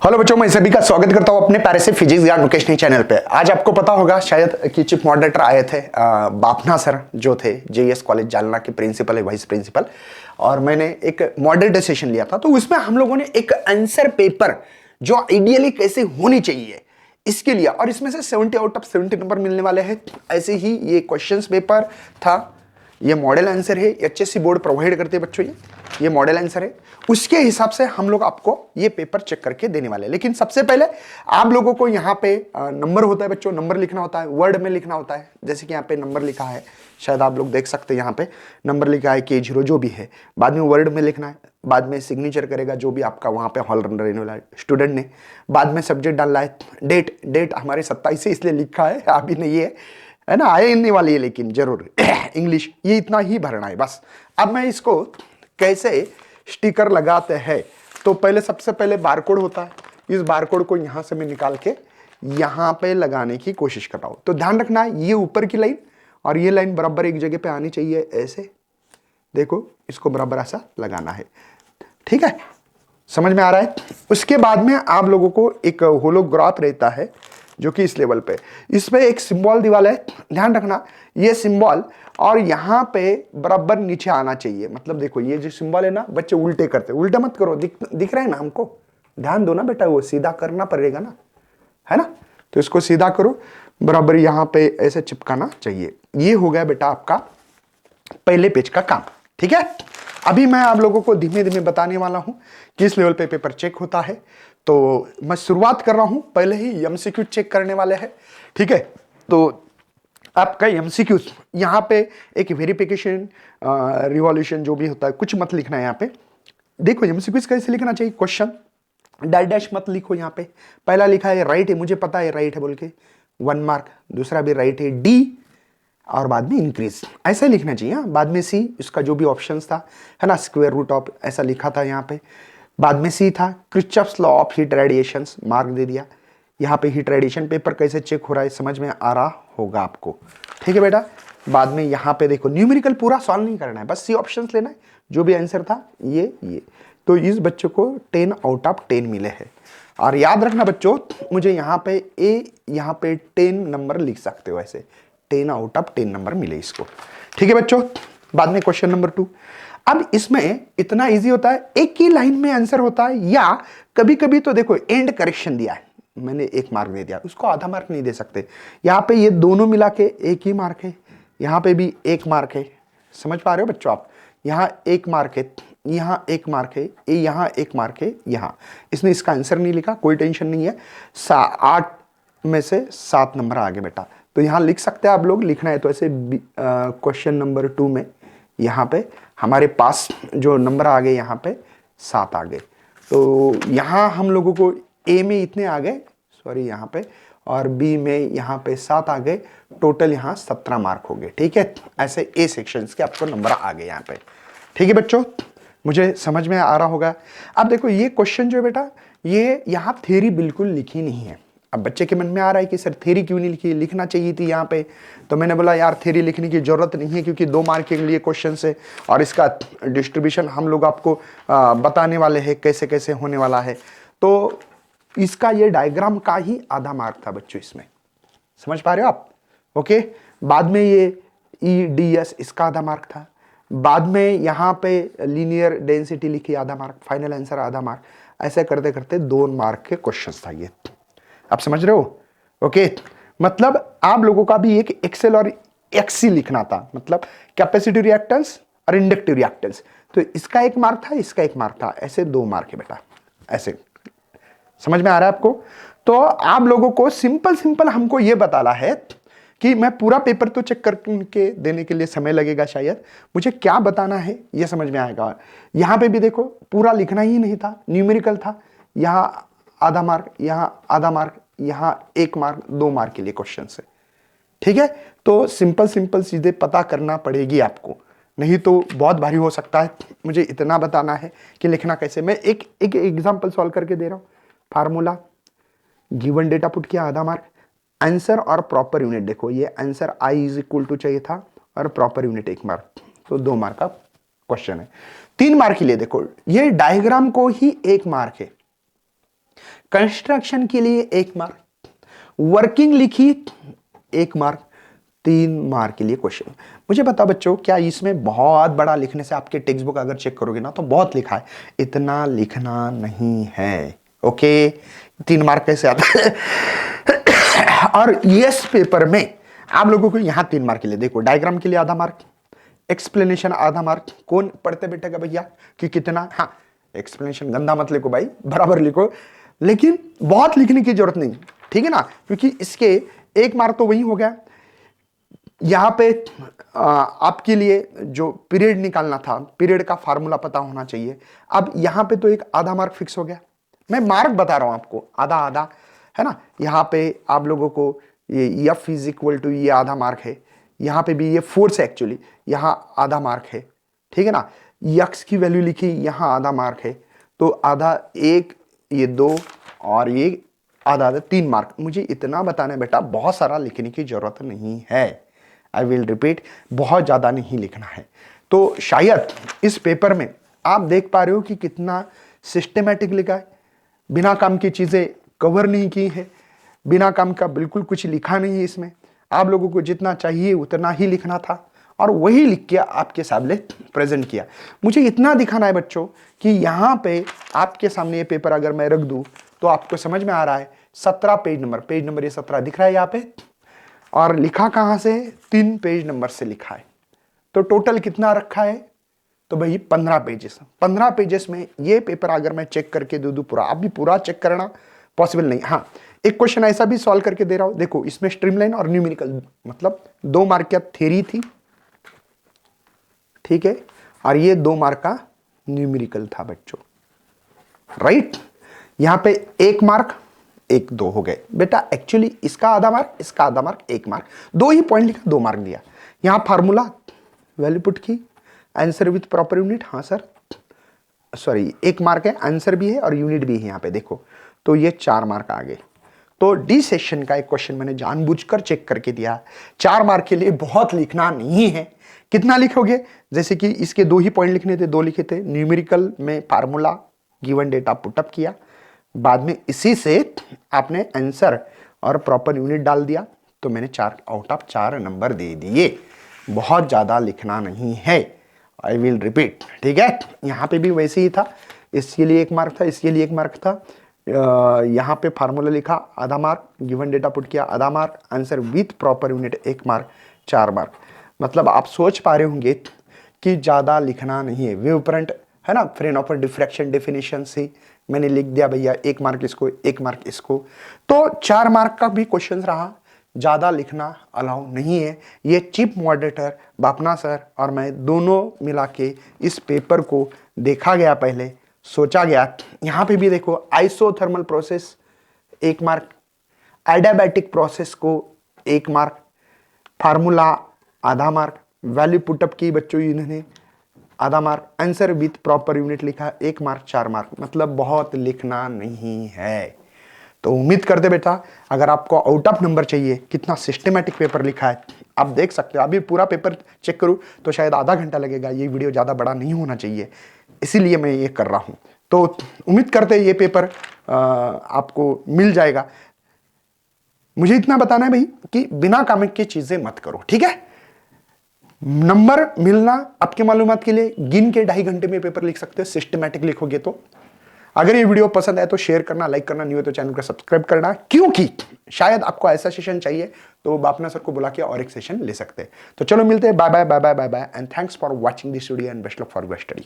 Hello बच्चों, मैं सभी का स्वागत करता हूं अपने प्यारे से फिजिक्स ज्ञान वोकेशनल चैनल पे। आज आपको पता होगा शायद कि चीफ मॉडरेटर आए थे बापना सर, जो थे जेएस कॉलेज जालना के प्रिंसिपल है, वाइस प्रिंसिपल। और मैंने एक मॉडरेटर सेशन लिया था, तो उसमें हम लोगों ने एक आंसर पेपर जो आइडियली कैसे होनी चाहिए इसके लिए, और इसमें से 70 आउट ऑफ 70 नंबर मिलने वाले हैं। ऐसे ही ये क्वेश्चन पेपर था, ये मॉडल आंसर है, एचएससी बोर्ड प्रोवाइड करते हैं बच्चों। ये मॉडल आंसर है, उसके हिसाब से हम लोग आपको ये पेपर चेक करके देने वाले हैं। लेकिन सबसे पहले आप लोगों को यहाँ पे नंबर होता है बच्चों, नंबर लिखना होता है, वर्ड में लिखना होता है। जैसे कि यहाँ पे नंबर लिखा है, शायद आप लोग देख सकते हैं, यहाँ पे नंबर लिखा है K0 जो भी है, बाद में वर्ड में लिखना है, बाद में सिग्नेचर करेगा जो भी आपका वहाँ पे हॉल रन रहने वाला है स्टूडेंट ने, बाद में सब्जेक्ट डालना है, डेट हमारे 27 से इसलिए लिखा है, अभी नहीं है ना, आने वाली है लेकिन जरूर इंग्लिश, ये इतना ही भरना है बस। अब मैं इसको कैसे स्टिकर लगाते हैं, तो पहले सबसे पहले बारकोड होता है, इस बारकोड को यहां से मैं निकाल के यहां पे लगाने की कोशिश कर रहा हूं। तो ध्यान रखना है, ये ऊपर की लाइन और ये लाइन बराबर एक जगह पे आनी चाहिए, ऐसे देखो, इसको बराबर ऐसा लगाना है, ठीक है, समझ में आ रहा है। उसके बाद में आप लोगों को एक होलोग्राफ रहता है जो कि इस लेवल पे, इस पे एक सिंबल दीवाल है, ध्यान रखना ये सिंबल, और यहाँ पे बराबर नीचे आना चाहिए। मतलब देखो ये जो सिंबल है ना, बच्चे उल्टे करते, उल्टा मत करो, दिख रहा है ना हमको, ध्यान दो ना बेटा, वो सीधा करना पड़ेगा ना, है ना। तो इसको सीधा करो, बराबर यहाँ पे ऐसे चिपकाना चाहिए। ये हो गया बेटा आपका पहले पेज का काम, ठीक है। अभी मैं आप लोगों को धीमे धीमे बताने वाला हूं किस लेवल पे पेपर चेक होता है। तो मैं शुरुआत कर रहा हूं, पहले ही एमसीक्यू चेक करने वाले हैं, ठीक है। तो आपका एमसीक्यू यहाँ पे एक वेरिफिकेशन रिवॉल्यूशन जो भी होता है, कुछ मत लिखना है यहाँ पे। देखो एमसीक्यू कैसे लिखना चाहिए, क्वेश्चन डैश मत लिखो। यहाँ पे पहला लिखा है राइट है, मुझे पता है राइट है बोल के 1 मार्क, दूसरा भी राइट है डी, और बाद में इंक्रीज, ऐसा लिखना चाहिए। बाद में सी, इसका जो भी ऑप्शंस था, है ना, स्क्वायर रूट ऑफ ऐसा लिखा था यहाँ पे। बाद में सी था Kirchhoff's law of heat radiation, mark दे दिया। यहाँ पे हीट रेडिएशन पेपर कैसे चेक हो रहा है समझ में आ रहा होगा आपको, ठीक है बेटा। बाद में यहाँ पे देखो न्यूमेरिकल पूरा सॉल्व नहीं करना है, बस सी ऑप्शंस लेना है, जो भी आंसर था ये। तो इस बच्चों को 10 आउट ऑफ 10 मिले हैं। और याद रखना बच्चों, मुझे यहाँ पे यहाँ पे 10 नंबर लिख सकते हो, ऐसे 10 आउट ऑफ 10 नंबर मिले इसको, ठीक है बच्चों। बाद में क्वेश्चन नंबर 2, अब इसमें इतना इजी होता है, एक ही लाइन में आंसर होता है, या कभी कभी तो देखो एंड करेक्शन दिया है, मैंने 1 मार्क दे दिया, उसको आधा मार्क नहीं दे सकते। यहाँ पे ये दोनों मिला के 1 ही मार्क है, यहाँ पे भी 1 मार्क है, समझ पा रहे हो बच्चों आप। यहाँ 1 मार्क है, यहाँ 1 मार्क है, यहाँ 1 मार्क है, यहाँ इसने इसका आंसर नहीं लिखा, कोई टेंशन नहीं है, 8 में से 7 नंबर आगे बेटा। तो यहाँ लिख सकते हैं आप लोग, लिखना है तो ऐसे क्वेश्चन नंबर 2 में यहाँ पे हमारे पास जो नंबर आ गए, यहाँ पे 7 आ गए। तो यहाँ हम लोगों को ए में इतने आ गए, सॉरी यहाँ पे, और बी में यहाँ पे 7 आ गए, टोटल यहाँ 17 मार्क हो गए, ठीक है। ऐसे ए सेक्शंस के आपको नंबर आ गए यहाँ पे, ठीक है बच्चों, मुझे समझ में आ रहा होगा। अब देखो ये क्वेश्चन जो है बेटा, ये यहाँ थ्योरी बिल्कुल लिखी नहीं है। अब बच्चे के मन में आ रहा है कि सर थ्योरी क्यों नहीं लिखी, लिखना चाहिए थी यहाँ पे। तो मैंने बोला यार थ्योरी लिखने की जरूरत नहीं है, क्योंकि 2 मार्क के लिए क्वेश्चन है, और इसका डिस्ट्रीब्यूशन हम लोग आपको बताने वाले हैं कैसे कैसे होने वाला है। तो इसका ये डायग्राम का ही आधा मार्क था बच्चों इसमें, समझ पा रहे हो आप, ओके। बाद में ये EDS इसका आधा मार्क था, बाद में यहाँ पे लीनियर डेंसिटी लिखी आधा मार्क, फाइनल आंसर आधा मार्क, ऐसे करते करते 2 मार्क के क्वेश्चन था ये, आप समझ रहे हो, ओके। मतलब आप लोगों का भी एक एक्सेल और एक्सी लिखना था, मतलब कैपेसिटी रिएक्टेंस और इंडक्टिव रिएक्टेंस। तो इसका 1 मार्क था, इसका 1 मार्क था, ऐसे 2 मार्क है बेटा, ऐसे समझ में आ रहा है आपको। तो आप लोगों को सिंपल हमको यह बताना है कि मैं पूरा पेपर तो चेक करके देने के लिए समय लगेगा, शायद मुझे क्या बताना है ये समझ में आएगा। यहाँ पे भी देखो पूरा लिखना ही नहीं था, न्यूमेरिकल था, यहाँ आधा मार्क, यहाँ आधा मार्क, यहाँ 1 मार्क, 2 मार्क के लिए क्वेश्चन है, ठीक है। तो सिंपल चीजें पता करना पड़ेगी आपको, नहीं तो बहुत भारी हो सकता है। मुझे इतना बताना है कि लिखना कैसे, मैं एक एग्जांपल सॉल्व करके दे रहा हूँ। फार्मूला, गिवन डेटा पुट किया, आधा मार्क, आंसर और प्रॉपर यूनिट देखो, ये answer I is equal to चाहिए था, और प्रॉपर यूनिट 1 मार्क, तो 2 मार्क का क्वेश्चन है। 3 मार्क के लिए देखो, ये डायग्राम को ही 1 मार्क है, कंस्ट्रक्शन के लिए 1 मार्क, वर्किंग लिखी 1 मार्क, 3 मार्क के लिए क्वेश्चन। मुझे बताओ बच्चों, क्या इसमें बहुत बड़ा लिखने से, आपके टेक्स्ट बुक अगर चेक करोगे ना तो बहुत लिखा है, इतना लिखना नहीं है। ओके, 3 मार्क कैसे आता है? और यस पेपर में आप लोगों को यहां 3 मार्क के लिए, देखो डायग्राम के लिए आधा मार्क, एक्सप्लेनेशन आधा मार्क। कौन पढ़ते बैठेगा भैया कि कितना? हाँ, एक्सप्लेनेशन गंदा मत लिखो भाई, बराबर लिखो, लेकिन बहुत लिखने की जरूरत नहीं, ठीक है ना, क्योंकि इसके 1 मार्क तो वही हो गया। यहां पे आपके लिए जो पीरियड निकालना था, पीरियड का फार्मूला पता होना चाहिए। अब यहां पे तो एक आधा मार्क फिक्स हो गया। मैं मार्क बता रहा हूं आपको, आधा आधा है ना। यहां पे आप लोगों को ये एफ इज इक्वल टू ये आधा मार्क है, यहां पे भी ये फोर्स है एक्चुअली, यहां आधा मार्क है, ठीक है ना। यक्स की वैल्यू लिखी, यहां आधा मार्क है, तो आधा 1, ये 2 और ये आधा आधा 3 मार्क। मुझे इतना बताना है बेटा, बहुत सारा लिखने की जरूरत नहीं है। आई विल रिपीट, बहुत ज्यादा नहीं लिखना है। तो शायद इस पेपर में आप देख पा रहे हो कि कितना सिस्टमेटिक लिखा है, बिना काम की चीजें कवर नहीं की है, बिना काम का बिल्कुल कुछ लिखा नहीं है इसमें। आप लोगों को जितना चाहिए उतना ही लिखना था और वही लिख के आपके सामने प्रेजेंट किया। मुझे इतना दिखाना है बच्चों कि यहाँ पे आपके सामने ये पेपर अगर मैं रख दूं तो आपको समझ में आ रहा है। 17 पेज नंबर ये 17 दिख रहा है यहाँ पे, और लिखा कहाँ से? 3 पेज नंबर से लिखा है। तो टोटल कितना रखा है? तो भाई 15 पेजेस। 15 पेजेस में ये पेपर अगर मैं चेक करके दे दूं पूरा, आप भी पूरा चेक करना पॉसिबल नहीं। हाँ, एक क्वेश्चन ऐसा भी सॉल्व करके दे रहा हूं, देखो इसमें स्ट्रीमलाइन और न्यूमेरिकल, मतलब 2 मार्क का थ्योरी थी, ठीक है, और ये 2 मार्क का न्यूमेरिकल था बच्चों, राइट। यहां पे 1 मार्क 1 2 हो गए बेटा। एक्चुअली इसका आधा मार्क, इसका आधा मार्क, 1 मार्क, 2 ही पॉइंट लिखा, 2 मार्क दिया। यहां फार्मूला वैल्यू पुट की, आंसर विथ प्रॉपर यूनिट। हाँ सर, सॉरी 1 मार्क है, आंसर भी है और यूनिट भी है यहाँ पे देखो, तो ये 4 मार्क आ गए। तो डी सेशन का एक क्वेश्चन मैंने जानबूझकर चेक करके दिया। 4 मार्क के लिए बहुत लिखना नहीं है। कितना लिखोगे? जैसे कि इसके 2 ही पॉइंट लिखने थे, 2 लिखे थे। न्यूमेरिकल में फार्मूला गिवन डेटा पुटअप किया, बाद में इसी से आपने आंसर और प्रॉपर यूनिट डाल दिया, तो मैंने 4 आउट ऑफ 4 नंबर दे दिए। बहुत ज्यादा लिखना नहीं है। आई विल रिपीट, ठीक है। यहाँ पे भी वैसे ही था, इसके लिए 1 मार्क था, इसके लिए 1 मार्क था। यहाँ पे फार्मूला लिखा, आधा मार्क, गिवन डेटा पुट किया, आधा mark, answer with proper unit 1 mark, 4 mark. मतलब आप सोच पा रहे होंगे कि ज्यादा लिखना नहीं है। वेव फ्रंट है ना, फ्रेम ऑफ डिफ्रैक्शन डेफिनेशन से मैंने लिख दिया भैया, 1 मार्क इसको, 1 मार्क इसको, तो 4 मार्क का भी क्वेश्चन रहा। ज्यादा लिखना अलाउ नहीं है। ये चीफ मॉडरेटर बापना सर और मैं दोनों मिला के इस पेपर को देखा गया, पहले सोचा गया। यहां पे भी देखो, isothermal process 1 mark, adiabatic process को 1 मार्क, फार्मूला आधा मार्क, वैल्यू पुटअप की बच्चों इन्होंने आधा mark, answer with proper unit लिखा 1 मार्क, 4 मार्क। मतलब बहुत लिखना नहीं है। तो उम्मीद करते बेटा, अगर आपको आउट ऑफ नंबर चाहिए, कितना सिस्टमेटिक पेपर लिखा है आप देख सकते हो। अभी पूरा पेपर चेक करूं तो शायद आधा घंटा लगेगा। ये वीडियो ज़्यादा बड़ा नहीं होना चाहिए, इसीलिए मैं ये कर रहा हूं। तो उम्मीद करते हैं ये पेपर आपको मिल जाएगा। मुझे इतना बताना है भाई कि बिना काम की चीजें मत करो, ठीक है। नंबर मिलना आपके मालूमात के लिए, गिन के 2.5 घंटे में पेपर लिख सकते हो सिस्टमेटिक लिखोगे तो। अगर ये वीडियो पसंद आए तो शेयर करना, लाइक करना, न्यू है तो चैनल को सब्सक्राइब करना, क्योंकि शायद आपको ऐसा सेशन चाहिए तो बापना सर को बुला के और एक सेशन ले सकते हैं। तो चलो मिलते हैं, bye bye bye bye bye bye, and thanks for watching this video and best luck for your study.